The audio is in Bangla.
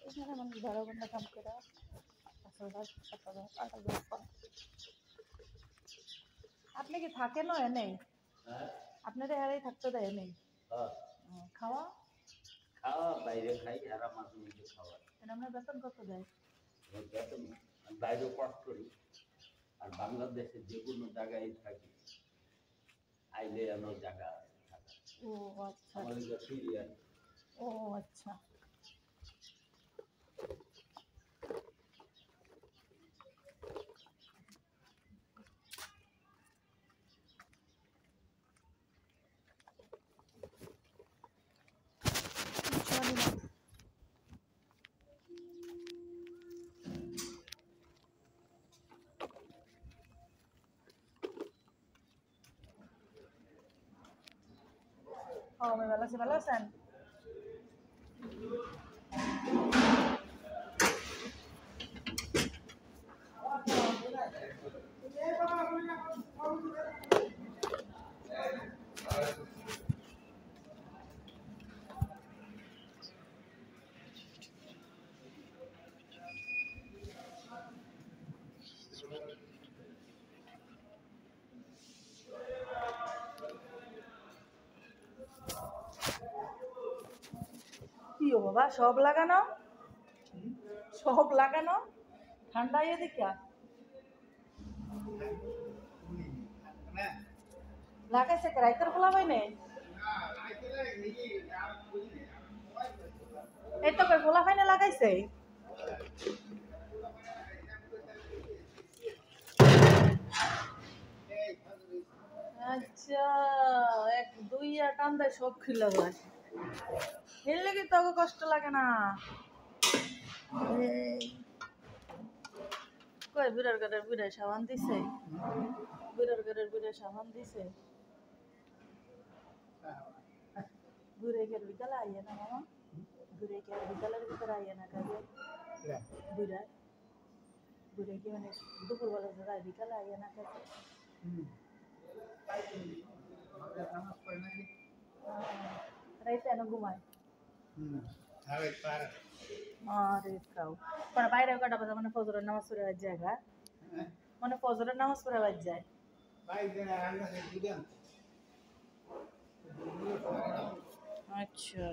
এখানে মানুষ 12 ঘন্টা কাম করে 5,000 7,000 8,000 পায়। আপনি কি থাকেন এনে? আপনারা এরাই থাকতে দেয় এনে? খাওয়া খাওয়া বাইরে খাই আর মাঝে মধ্যে খাওয়া। আপনার বেতন কত দেয়? বেতন বাইরে কষ্ট করি আর বাংলাদেশে যে কোনো জায়গায় থাকি আইলে আমার জায়গা থাকা। ও আচ্ছা আমাদের সিরিয়াল। ও আচ্ছা me ভালো আছেন? কি বাবা সব লাগানো ঠান্ডা ইয়ে দেখা লাগাইছে রাইতের খোলা হয় নাই এই তো খোলা হয় না লাগাইছে আচ্ছা 1 2 টান দেয় সব খুলে যায় এর লাগে তো কষ্ট লাগে না কই বিরার গাড়ের বিরাই সাবান দিছে ঘুরে গেলে বিকালে আইয়ে না মামা ঘুরে গেলে বিকালের ভিতরে আইয়ে না কাজে ঘুরে গিয়ে মানে দুপুরবেলা যায় বিকালে আইয়ে না কাজে রাইতে এনে ঘুমায় আরে কাউ পরে বাইরে কাটা বাজা মানে ফজরের নামাজ পড়ে জায়গা মানে ফজরের নামাজ পড়ে যায় আচ্ছা